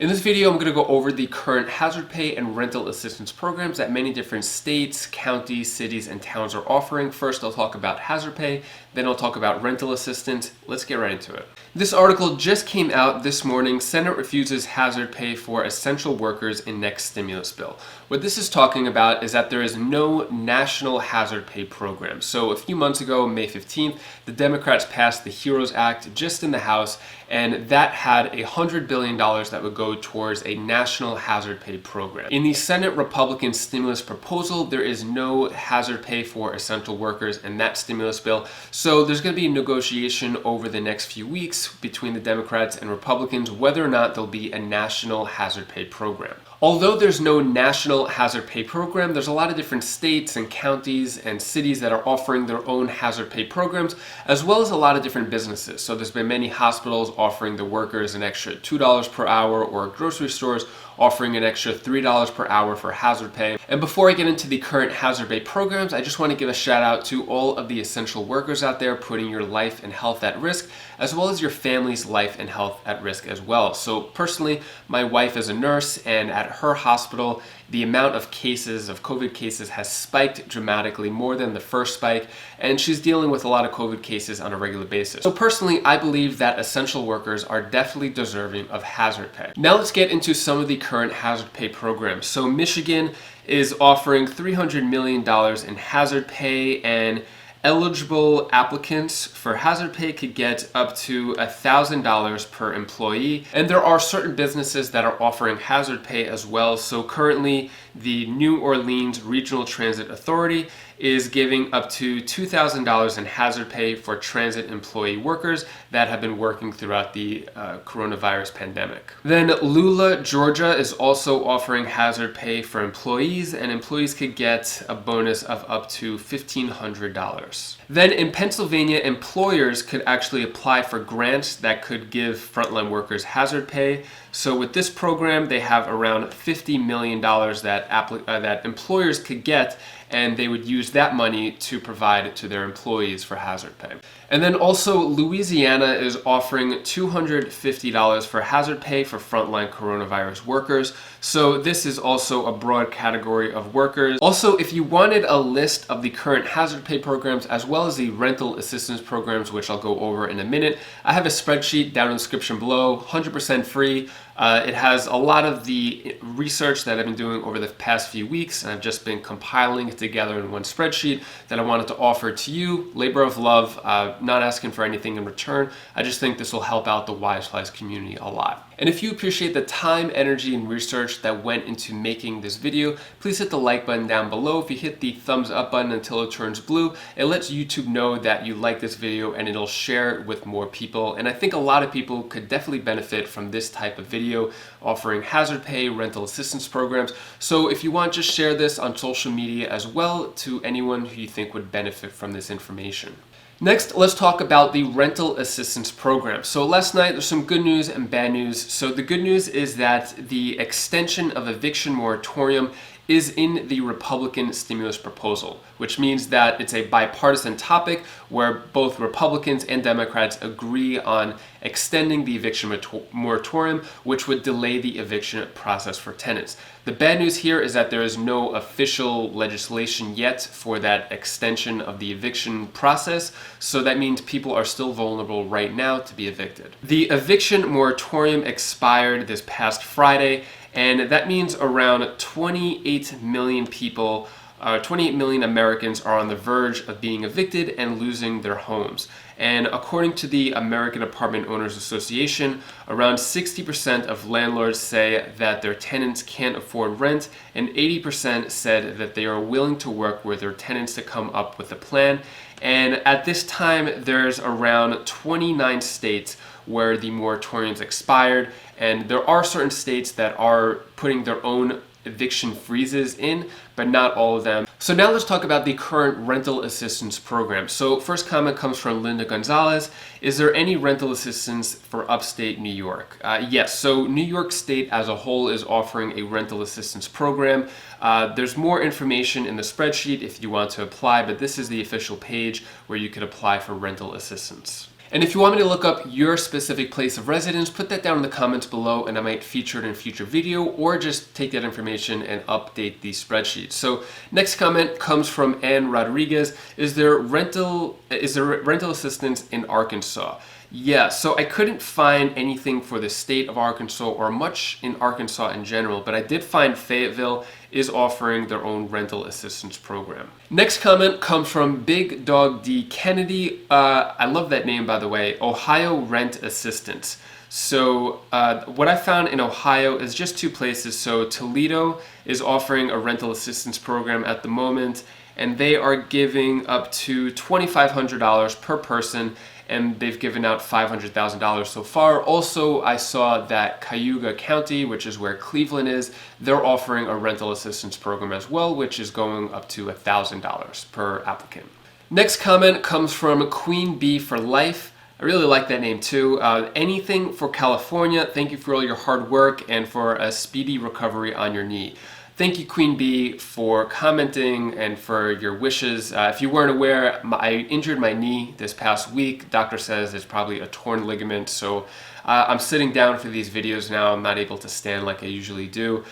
In this video, I'm going to go over the current hazard pay and rental assistance programs that many different states, counties, cities, and towns are offering. First, I'll talk about hazard pay, then I'll talk about rental assistance. Let's get right into it. This article just came out this morning. Senate refuses hazard pay for essential workers in next stimulus bill. What this is talking about is that there is no national hazard pay program. So a few months ago, May 15th, the Democrats passed the HEROES Act just in the House, and that had $100 billion that would go towards a national hazard pay program. In the Senate Republican stimulus proposal, there is no hazard pay for essential workers in that stimulus bill. So there's going to be a negotiation over the next few weeks between the Democrats and Republicans whether or not there'll be a national hazard pay program. Although there's no national hazard pay program, there's a lot of different states and counties and cities that are offering their own hazard pay programs, as well as a lot of different businesses. So there's been many hospitals offering the workers an extra $2 per hour, or grocery stores offering an extra $3 per hour for hazard pay. And before I get into the current hazard pay programs, I just want to give a shout out to all of the essential workers out there putting your life and health at risk, as well as your family's life and health at risk as well. So personally, my wife is a nurse, and at her hospital, the amount of cases, of COVID cases, has spiked dramatically, more than the first spike, and she's dealing with a lot of COVID cases on a regular basis. So personally, I believe that essential workers are definitely deserving of hazard pay. Now let's get into some of the current hazard pay programs. So Michigan is offering $300 million in hazard pay, and eligible applicants for hazard pay could get up to $1,000 per employee. And there are certain businesses that are offering hazard pay as well. So currently, the New Orleans Regional Transit Authority is giving up to $2,000 in hazard pay for transit employee workers that have been working throughout the coronavirus pandemic. Then Lula, Georgia is also offering hazard pay for employees, and employees could get a bonus of up to $1,500. Then in Pennsylvania, employers could actually apply for grants that could give frontline workers hazard pay. So with this program, they have around $50 million that employers could get, and they would use that money to provide to their employees for hazard pay. And then also Louisiana is offering $250 for hazard pay for frontline coronavirus workers. So this is also a broad category of workers. Also, if you wanted a list of the current hazard pay programs as well as the rental assistance programs, which I'll go over in a minute, I have a spreadsheet down in the description below, 100% free. It has a lot of the research that I've been doing over the past few weeks, and I've just been compiling it together in one spreadsheet that I wanted to offer to you. Labor of love, not asking for anything in return. I just think this will help out the Wiseflies community a lot. And if you appreciate the time, energy, and research that went into making this video, please hit the like button down below. If you hit the thumbs up button until it turns blue, it lets YouTube know that you like this video, and it'll share it with more people. And I think a lot of people could definitely benefit from this type of video offering hazard pay, rental assistance programs. So if you want, just share this on social media as well to anyone who you think would benefit from this information. Next, let's talk about the rental assistance program. So last night, there's some good news and bad news. So the good news is that the extension of eviction moratorium is in the Republican stimulus proposal, which means that it's a bipartisan topic where both Republicans and Democrats agree on extending the eviction moratorium, which would delay the eviction process for tenants. The bad news here is that there is no official legislation yet for that extension of the eviction process, so that means people are still vulnerable right now to be evicted. The eviction moratorium expired this past Friday, and that means around 28 million people, 28 million Americans are on the verge of being evicted and losing their homes. And according to the American Apartment Owners Association, around 60% of landlords say that their tenants can't afford rent, and 80% said that they are willing to work with their tenants to come up with a plan. And at this time, there's around 29 states where the moratorium's expired, and there are certain states that are putting their own eviction freezes in, but not all of them. So now let's talk about the current rental assistance program. So first comment comes from Linda Gonzalez. Is there any rental assistance for upstate New York? Yes, so New York State as a whole is offering a rental assistance program. There's more information in the spreadsheet if you want to apply, but this is the official page where you could apply for rental assistance. And if you want me to look up your specific place of residence, put that down in the comments below and I might feature it in a future video, or just take that information and update the spreadsheet. So next comment comes from Ann Rodriguez. Is there rental assistance in Arkansas? Yeah, so I couldn't find anything for the state of Arkansas or much in Arkansas in general, but I did find Fayetteville is offering their own rental assistance program. Next comment comes from Big Dog D Kennedy. I love that name, by the way. Ohio Rent Assistance. So what I found in Ohio is just two places. So Toledo is offering a rental assistance program at the moment, and they are giving up to $2,500 per person, and they've given out $500,000 so far. Also, I saw that Cayuga County, which is where Cleveland is, they're offering a rental assistance program as well, which is going up to $1,000 per applicant. Next comment comes from Queen Bee for Life. I really like that name too. Anything for California. Thank you for all your hard work and for a speedy recovery on your knee. Thank you, Queen Bee, for commenting and for your wishes. If you weren't aware, I injured my knee this past week. Doctor says it's probably a torn ligament, so I'm sitting down for these videos now. I'm not able to stand like I usually do.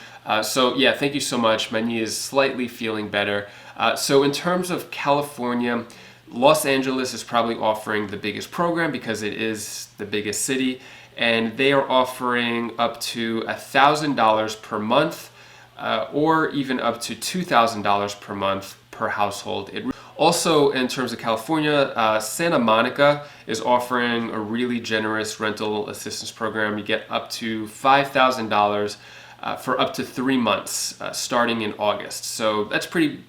So yeah, thank you so much. My knee is slightly feeling better. So in terms of California, Los Angeles is probably offering the biggest program because it is the biggest city, and they are offering up to $1,000 per month. Or even up to $2,000 per month per household. Also, in terms of California, Santa Monica is offering a really generous rental assistance program. You get up to $5,000 for up to 3 months, starting in August. So that's pretty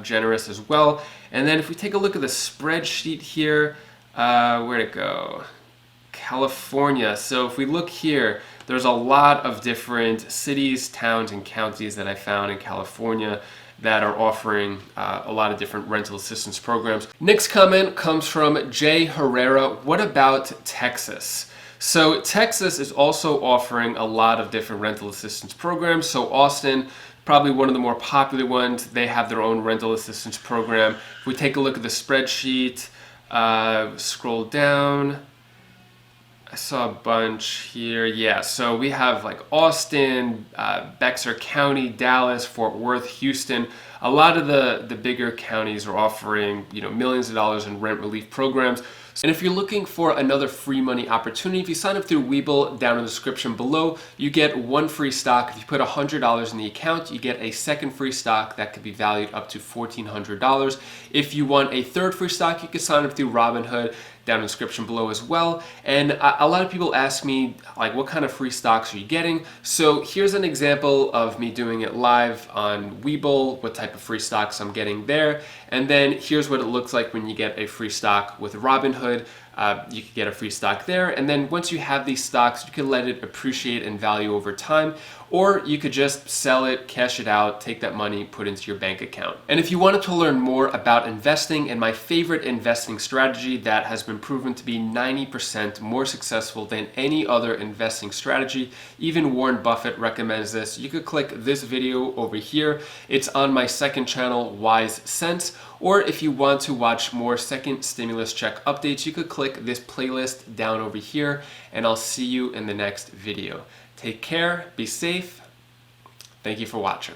generous as well. And then if we take a look at the spreadsheet here, where'd it go? California. So if we look here, there's a lot of different cities, towns, and counties that I found in California that are offering a lot of different rental assistance programs. Next comment comes from Jay Herrera. What about Texas? So Texas is also offering a lot of different rental assistance programs. So Austin, probably one of the more popular ones, they have their own rental assistance program. If we take a look at the spreadsheet, scroll down, I saw a bunch here. Yeah, so we have like Austin, Bexar County, Dallas, Fort Worth, Houston. A lot of the bigger counties are offering, millions of dollars in rent relief programs. And if you're looking for another free money opportunity, if you sign up through Webull, down in the description below, you get one free stock. If you put $100 in the account, you get a second free stock that could be valued up to $1,400. If you want a third free stock, you can sign up through Robinhood, down in the description below as well. And a lot of people ask me, like, what kind of free stocks are you getting? So here's an example of me doing it live on Webull, what type of free stocks I'm getting there. And then here's what it looks like when you get a free stock with Robinhood. You could get a free stock there, and then once you have these stocks, you can let it appreciate in value over time, or you could just sell it, cash it out, take that money, put it into your bank account. And if you wanted to learn more about investing and my favorite investing strategy that has been proven to be 90% more successful than any other investing strategy, even Warren Buffett recommends this, you could click this video over here. It's on my second channel, Wise Sense. Or if you want to watch more second stimulus check updates, you could click this playlist down over here, and I'll see you in the next video. Take care, be safe. Thank you for watching.